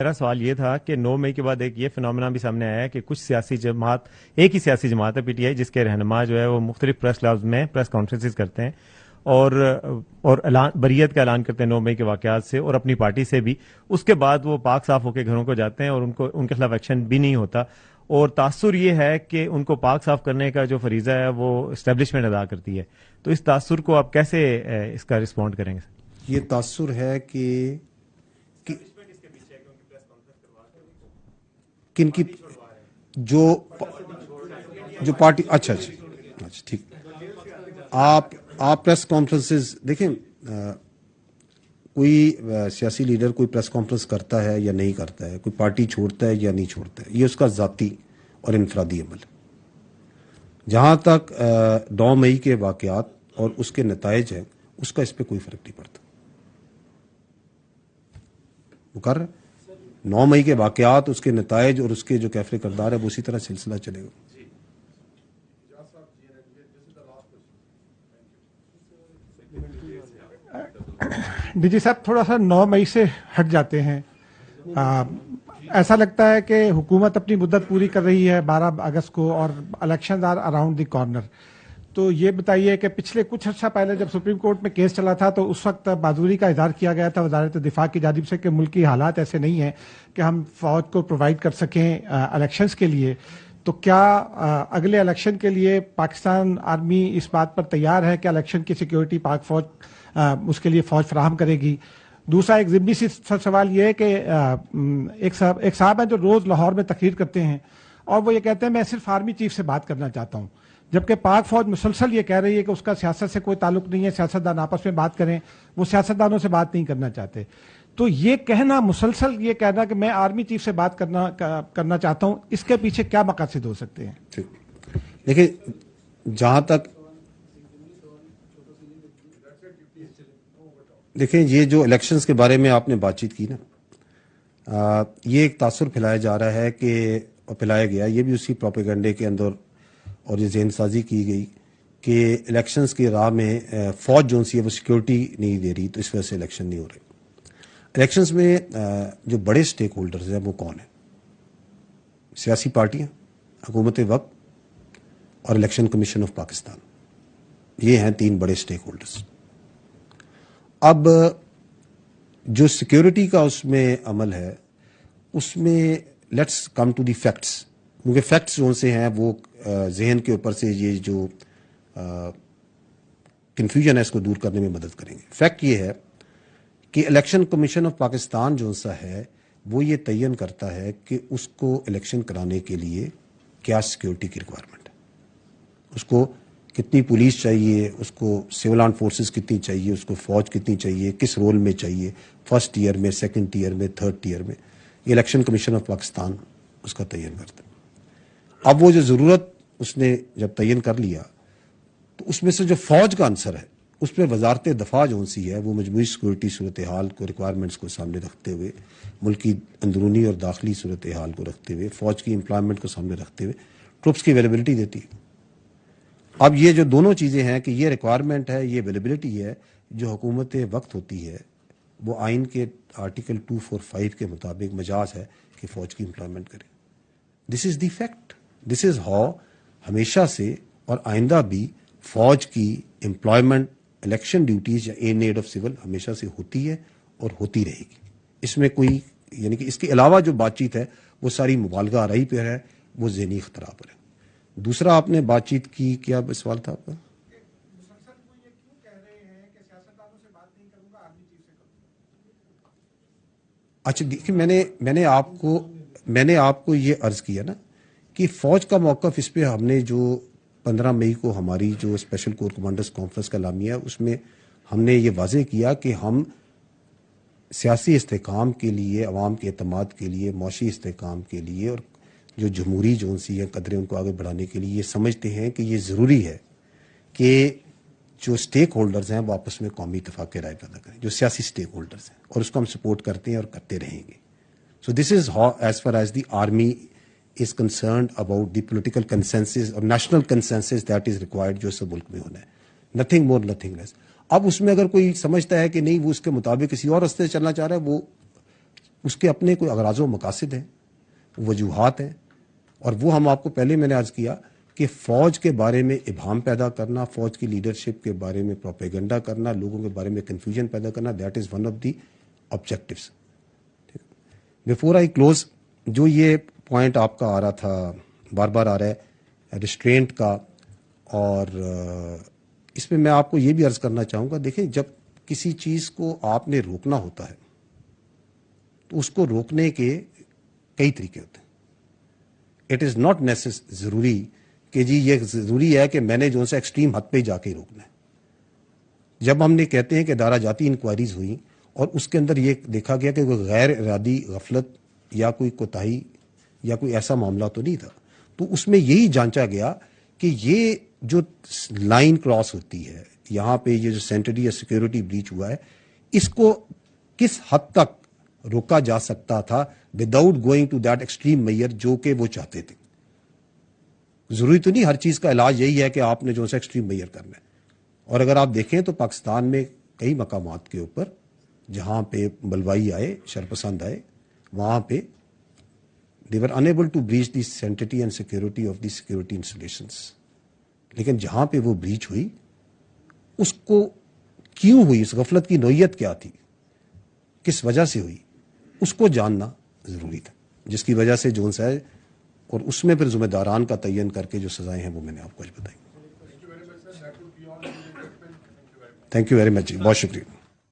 میرا سوال یہ تھا کہ 9 مئی کے بعد ایک یہ فنومنا بھی سامنے آیا ہے کہ کچھ سیاسی جماعت، ایک ہی سیاسی جماعت ہے پی ٹی آئی، جس کے رہنما جو ہے وہ مختلف پریس کلبز میں پریس کانفرنسز کرتے ہیں اور بریت کا اعلان کرتے ہیں 9 مئی کے واقعات سے اور اپنی پارٹی سے بھی. اس کے بعد وہ پاک صاف ہو کے گھروں کو جاتے ہیں اور ان کے خلاف ایکشن بھی نہیں ہوتا. اور تاثر یہ ہے کہ ان کو پاک صاف کرنے کا جو فریضہ ہے وہ اسٹیبلشمنٹ ادا کرتی ہے. تو اس تاثر کو آپ کیسے اس کا رسپونڈ کریں گے؟ یہ تاثر ہے کہ کن کی جو پارٹی اچھا ٹھیک. آپ پریس کانفرنسز دیکھیں، کوئی سیاسی لیڈر کوئی پریس کانفرنس کرتا ہے یا نہیں کرتا ہے، کوئی پارٹی چھوڑتا ہے یا نہیں چھوڑتا ہے، یہ اس کا ذاتی اور انفرادی عمل ہے. جہاں تک 9 مئی کے واقعات اور اس کے نتائج ہیں، اس کا اس پہ کوئی فرق نہیں پڑتا. مقرر 9 مئی کے واقعات، اس کے نتائج اور اس کے جو کیفر کردار ہے وہ اسی طرح سلسلہ چلے گا. ڈی جی صاحب تھوڑا سا 9 مئی سے ہٹ جاتے ہیں. ایسا لگتا ہے کہ حکومت اپنی مدت پوری کر رہی ہے 12 اگست کو اور elections are around the corner. تو یہ بتائیے کہ پچھلے کچھ عرصہ پہلے جب سپریم کورٹ میں کیس چلا تھا تو اس وقت معذوری کا اظہار کیا گیا تھا وزارت دفاع کی جانب سے کہ ملکی حالات ایسے نہیں ہیں کہ ہم فوج کو پرووائڈ کر سکیں الیکشنز کے لیے. تو کیا اگلے الیکشن کے لیے پاکستان آرمی اس بات پر تیار ہے کہ الیکشن کی سیکیورٹی پاک فوج اس کے لیے فوج فراہم کرے گی؟ دوسرا ایک ضمنی سی سوال یہ ہے کہ ایک صاحب ہیں جو روز لاہور میں تقریر کرتے ہیں اور وہ یہ کہتے ہیں میں صرف آرمی چیف سے بات کرنا چاہتا ہوں، جبکہ پاک فوج مسلسل یہ کہہ رہی ہے کہ اس کا سیاست سے کوئی تعلق نہیں ہے، سیاستدان آپس میں بات کریں، وہ سیاستدانوں سے بات نہیں کرنا چاہتے. تو یہ کہنا، مسلسل یہ کہنا کہ میں آرمی چیف سے بات کرنا چاہتا ہوں، اس کے پیچھے کیا مقاصد ہو سکتے ہیں؟ دیکھیں، جہاں تک دیکھیں یہ جو الیکشنز کے بارے میں آپ نے بات چیت کی نا، یہ ایک تاثر پھیلایا جا رہا ہے کہ پھیلایا گیا، یہ بھی اسی پروپیگنڈے کے اندر اور یہ ذہن سازی کی گئی کہ الیکشنز کی راہ میں فوج جو سی ہے وہ سیکیورٹی نہیں دے رہی، تو اس وجہ سے الیکشن نہیں ہو رہے. الیکشنز میں جو بڑے سٹیک ہولڈرز ہیں وہ کون ہیں؟ سیاسی پارٹیاں، حکومت وقت اور الیکشن کمیشن آف پاکستان. یہ ہیں 3 بڑے سٹیک ہولڈرز. اب جو سیکیورٹی کا اس میں عمل ہے، اس میں let's come to the facts, کیونکہ فیکٹس جو سے ہیں وہ ذہن کے اوپر سے یہ جو کنفیوژن ہے اس کو دور کرنے میں مدد کریں گے. فیکٹ یہ ہے کہ الیکشن کمیشن آف پاکستان جو سا ہے وہ یہ تعین کرتا ہے کہ اس کو الیکشن کرانے کے لیے کیا سیکیورٹی کی ریکوائرمنٹ ہے، اس کو کتنی پولیس چاہیے، اس کو سول آرم فورسز کتنی چاہیے، اس کو فوج کتنی چاہیے، کس رول میں چاہیے، فرسٹ ایئر میں، سیکنڈ ایئر میں، تھرڈ ایئر میں. یہ الیکشن کمیشن آف پاکستان اس کا تعین کرتا ہے. اب وہ جو ضرورت اس نے جب تعین کر لیا تو اس میں سے جو فوج کا عنصر ہے اس پہ وزارت دفاع جو سی ہے وہ مجموعی سیکورٹی صورتحال کو، ریکوائرمنٹس کو سامنے رکھتے ہوئے، ملکی اندرونی اور داخلی صورتحال کو رکھتے ہوئے، فوج کی امپلائمنٹ کو سامنے رکھتے ہوئے ٹروپس کی اویلیبلٹی دیتی ہے. اب یہ جو دونوں چیزیں ہیں کہ یہ ریکوائرمنٹ ہے، یہ اویلیبلٹی ہے، جو حکومت وقت ہوتی ہے وہ آئین کے آرٹیکل 245 کے مطابق مجاز ہے کہ فوج کی امپلائمنٹ کرے. دس از the fact, this is how ہمیشہ سے اور آئندہ بھی فوج کی امپلائمنٹ الیکشن ڈیوٹیز یا ان ایڈ آف سول ہمیشہ سے ہوتی ہے اور ہوتی رہے گی. اس میں کوئی یعنی کہ اس کے علاوہ جو بات چیت ہے وہ ساری مبالغہ آرائی پہ ہے، وہ ذہنی اختراع پر ہے. دوسرا آپ نے بات چیت کی، کیا سوال تھا آپ کا؟ اچھا دیکھیں، میں نے آپ کو یہ عرض کیا نا کہ فوج کا موقف اس پہ ہم نے جو 15 مئی کو ہماری جو اسپیشل کور کمانڈرز کانفرنس کا اعلامیہ ہے اس میں ہم نے یہ واضح کیا کہ ہم سیاسی استحکام کے لیے، عوام کے اعتماد کے لیے، معاشی استحکام کے لیے اور جو جمہوری جو سی ہے قدریں ان کو آگے بڑھانے کے لیے یہ سمجھتے ہیں کہ یہ ضروری ہے کہ جو سٹیک ہولڈرز ہیں وہ آپس میں قومی اتفاق رائے پیدا کریں، جو سیاسی سٹیک ہولڈرز ہیں، اور اس کو ہم سپورٹ کرتے ہیں اور کرتے رہیں گے. So this is how as far as the army is concerned about the political consensus or national consensus that is required جو اس ملک میں ہونا ہے. nothing more, nothing less. اب اس میں اگر کوئی سمجھتا ہے کہ نہیں وہ اس کے مطابق کسی اور راستے سے چلنا چاہ رہا ہے، وہ اس کے اپنے کوئی اغراض و مقاصد ہیں، وجوہات ہیں، اور وہ ہم آپ کو پہلے میں نے عرض کیا کہ فوج کے بارے میں ابہام پیدا کرنا، فوج کی لیڈرشپ کے بارے میں پروپیگنڈا کرنا، لوگوں کے بارے میں کنفیوژن پیدا کرنا، that is one of the objectives. Before I close, جو یہ پوائنٹ آپ کا آ رہا تھا، بار بار آ رہا ہے ریسٹرینٹ کا، اور اس میں میں آپ کو یہ بھی عرض کرنا چاہوں گا، دیکھیں جب کسی چیز کو آپ نے روکنا ہوتا ہے تو اس کو روکنے کے کئی طریقے ہوتے ہیں. اٹ از ناٹ ضروری کہ جی یہ ضروری ہے کہ میں نے جو سے ایکسٹریم حد پہ جا کے روکنا ہے. جب ہم نے کہتے ہیں کہ ادارہ جاتی انکوائریز ہوئیں اور اس کے اندر یہ دیکھا گیا کہ کوئی غیر ارادی غفلت یا کوئی کوتاہی یا کوئی ایسا معاملہ تو نہیں تھا، تو اس میں یہی جانچا گیا کہ یہ جو لائن کراس ہوتی ہے، یہاں پہ یہ جو سینٹری یا سیکیورٹی بریچ ہوا ہے، اس کو کس حد تک روکا جا سکتا تھا without going to that extreme measure جو کہ وہ چاہتے تھے. ضروری تو نہیں ہر چیز کا علاج یہی ہے کہ آپ نے جو سے ایکسٹریم میئر کرنا ہے. اور اگر آپ دیکھیں تو پاکستان میں کئی مقامات کے اوپر جہاں پہ بلوائی آئے، شرپسند آئے، وہاں پہ they were unable to breach the sanctity and security of the security installations. لیکن جہاں پہ وہ بریچ ہوئی، اس کو کیوں ہوئی، اس غفلت کی نوعیت کیا تھی، کس وجہ سے ہوئی، اس کو جاننا ضروری تھا، جس کی وجہ سے جون ہے، اور اس میں پھر ذمہ داران کا تعین کر کے جو سزائیں ہیں وہ میں نے آپ کو آج بتائی. تھینک یو ویری مچ جی، بہت شکریہ.